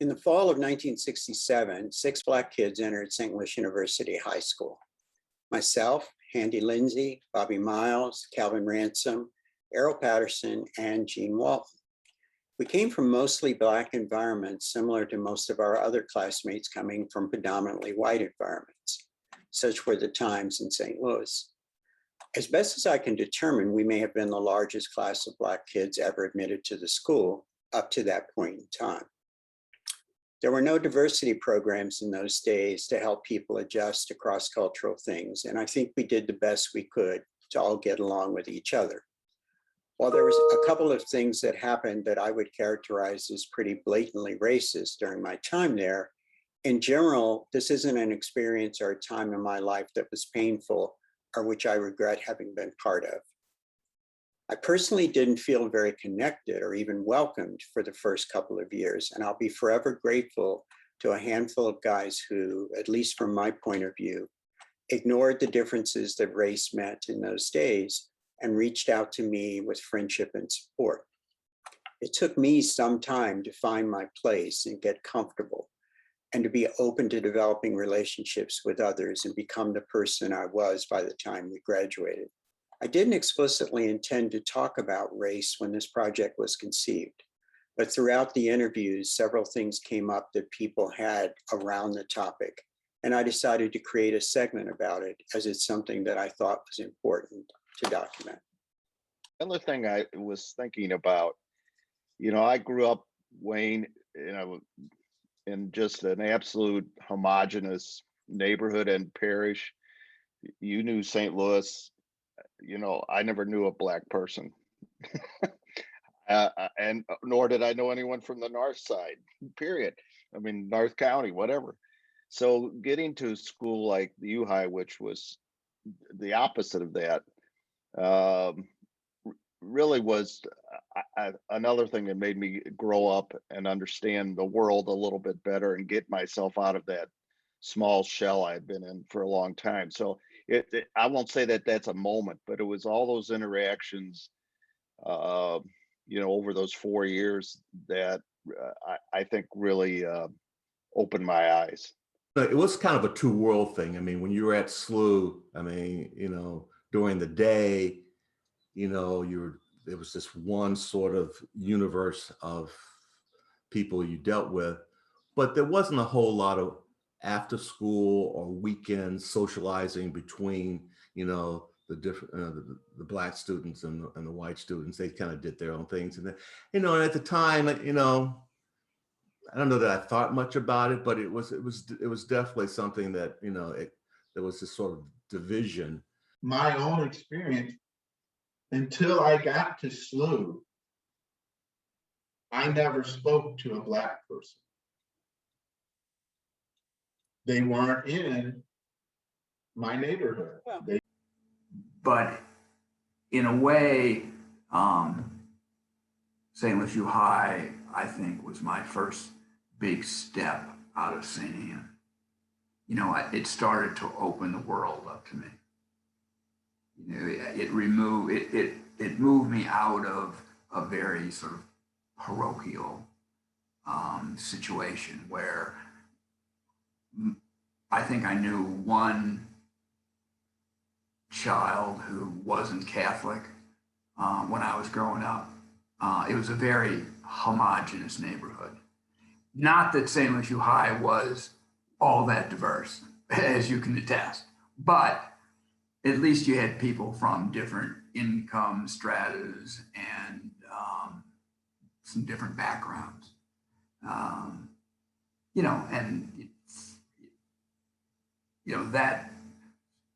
In the fall of 1967, 6 Black kids entered St. Louis University High School. Myself, Handy Lindsay, Bobby Miles, Calvin Ransom, Errol Patterson, and Gene Walton. We came from mostly Black environments, similar to most of our other classmates coming from predominantly white environments. Such were the times in St. Louis. As best as I can determine, we may have been the largest class of Black kids ever admitted to the school up to that point in time. There were no diversity programs in those days to help people adjust to cross-cultural things, and I think we did the best we could to all get along with each other. While there was a couple of things that happened that I would characterize as pretty blatantly racist during my time there, in general, this isn't an experience or a time in my life that was painful or which I regret having been part of. I personally didn't feel very connected or even welcomed for the first couple of years, and I'll be forever grateful to a handful of guys who, at least from my point of view, ignored the differences that race meant in those days and reached out to me with friendship and support. It took me some time to find my place and get comfortable, and to be open to developing relationships with others and become the person I was by the time we graduated. I didn't explicitly intend to talk about race when this project was conceived, but throughout the interviews, several things came up that people had around the topic, and I decided to create a segment about it as it's something that I thought was important to document. Another thing I was thinking about, I grew up, Wayne, in just an absolute homogenous neighborhood and parish. You knew St. Louis. I never knew a Black person. And nor did I know anyone from the North Side, period. I mean, North County, whatever. So getting to a school like the U-High, which was the opposite of that, really was another thing that made me grow up and understand the world a little bit better and get myself out of that small shell I've been in for a long time. So I won't say that that's a moment, but it was all those interactions, over those 4 years that I think really opened my eyes. It was kind of a two world thing. I mean, when you were at SLU, during the day, there was this one sort of universe of people you dealt with, but there wasn't a whole lot of after school or weekend socializing between, the different, the Black students and the white students. They kind of did their own things. And then, and at the time, I don't know that I thought much about it, but it was definitely something that, there was this sort of division. My own experience, until I got to SLU, I never spoke to a Black person. They weren't in my neighborhood. But in a way, St. Louis U-High, I think, was my first big step out of St. Anne. It started to open the world up to me. It moved me out of a very sort of parochial situation where I think I knew one child who wasn't Catholic when I was growing up. It was a very homogenous neighborhood. Not that St. Louis U-High was all that diverse, as you can attest, but at least you had people from different income stratas and some different backgrounds. That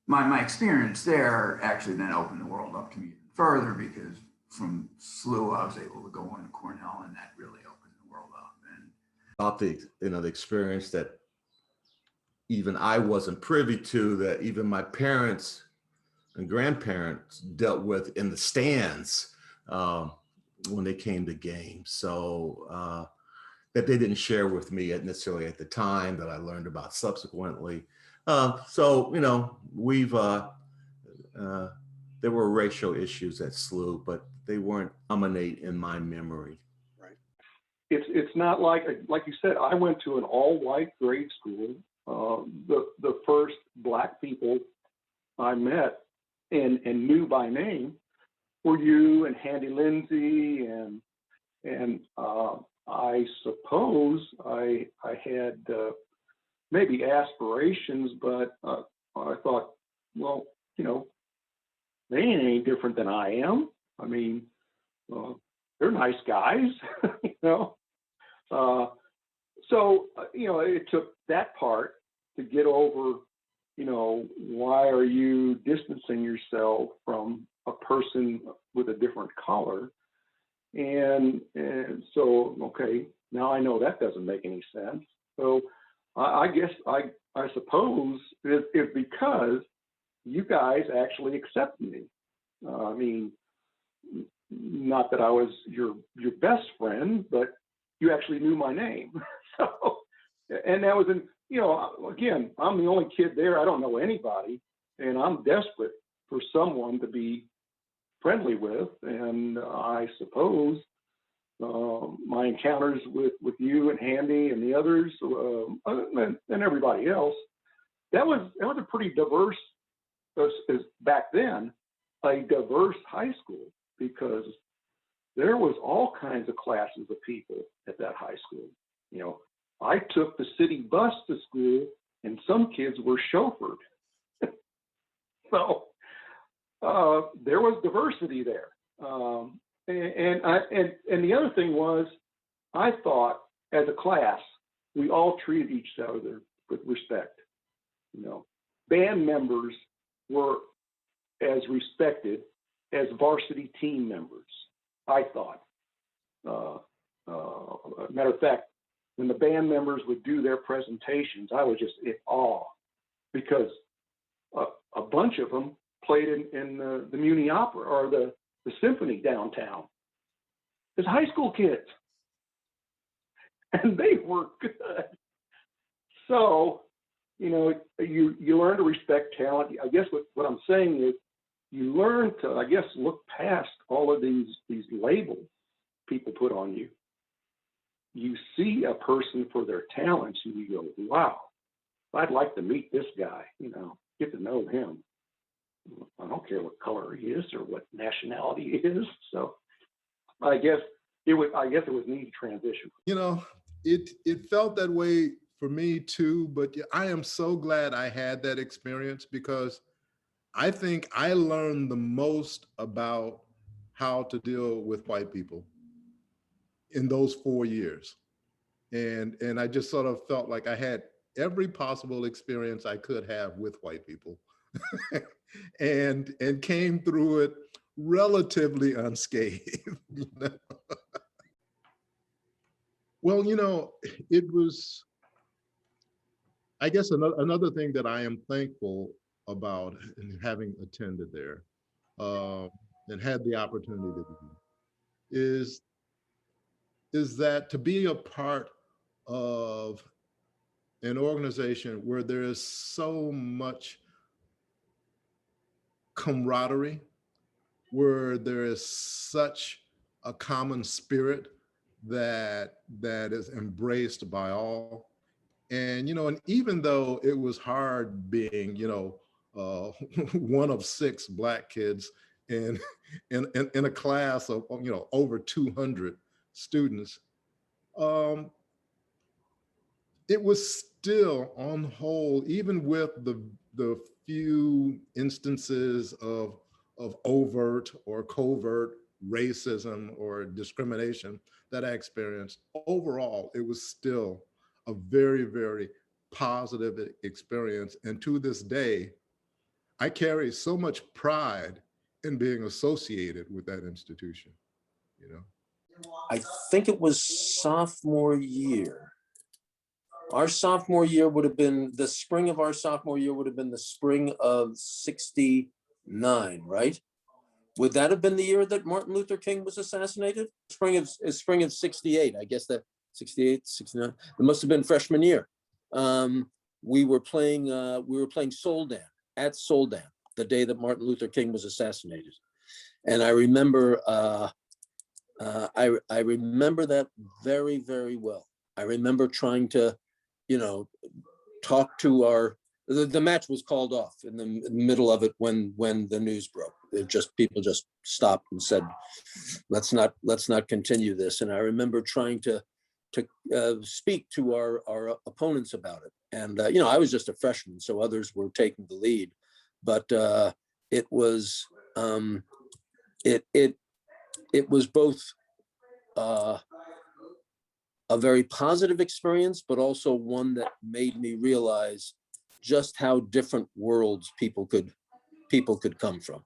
my experience there actually then opened the world up to me even further, because from SLU I was able to go into Cornell, and that really opened the world up. And about the experience that even I wasn't privy to, that even my parents and grandparents dealt with in the stands when they came to games. So that they didn't share with me necessarily at the time, that I learned about subsequently. There were racial issues at SLU, but they weren't dominate in my memory. Right. it's not like you said, I went to an all-white grade school. The first Black people I met and knew by name were you and Handy Lindsay, and I suppose I had maybe aspirations, but I thought, well, you know, they ain't any different than I am. I mean, they're nice guys, you know. So, you know, it took that part to get over, you know, why are you distancing yourself from a person with a different color? And so, okay, now I know that doesn't make any sense. So I guess I suppose it's because you guys actually accept me. I mean, not that I was your best friend, but you actually knew my name. So, and that was you know, again, I'm the only kid there. I don't know anybody, and I'm desperate for someone to be friendly with. And I suppose my encounters with you and Handy and the others and everybody else, that was a pretty diverse, back then, a diverse high school, because there was all kinds of classes of people at that high school. You know, I took the city bus to school, and some kids were chauffeured. So there was diversity there. And the other thing was, I thought as a class, we all treated each other with respect. You know, band members were as respected as varsity team members, I thought. Matter of fact, when the band members would do their presentations, I was just in awe, because a bunch of them played in the Muni Opera or the symphony downtown as high school kids, and they were good. So, you know, you learn to respect talent. I guess what I'm saying is, you learn to, I guess, look past all of these labels people put on you. You see a person for their talents, and you go, wow, I'd like to meet this guy, you know, get to know him. I don't care what color he is or what nationality he is. So I guess it was neat to transition. You know, it felt that way for me too, but I am so glad I had that experience, because I think I learned the most about how to deal with white people in those 4 years. And I just sort of felt like I had every possible experience I could have with white people and came through it relatively unscathed. Well, you know, it was, I guess another thing that I am thankful about in having attended there and had the opportunity to do is that to be a part of an organization where there is so much camaraderie, where there is such a common spirit that is embraced by all. And, you know, and even though it was hard being, you know, one of 6 Black kids in a class of, you know, over 200 students, it was still on whole, even with the few instances of overt or covert racism or discrimination that I experienced, overall, it was still a very, very positive experience. And to this day, I carry so much pride in being associated with that institution, you know? I think it was sophomore year. Our sophomore year would have been, the spring of our sophomore year would have been the spring of '69, right? Would that have been the year that Martin Luther King was assassinated? Spring of '68, I guess that 68, 69. It must have been freshman year. We were playing Soldan at Soldan the day that Martin Luther King was assassinated. And I remember I remember that very, very well. I remember trying to, you know, talk to the match was called off in the middle of it when the news broke. People just stopped and said, let's not continue this. And I remember trying to speak to our opponents about it. And you know, I was just a freshman, so others were taking the lead. But it was it was both a very positive experience, but also one that made me realize just how different worlds people could come from.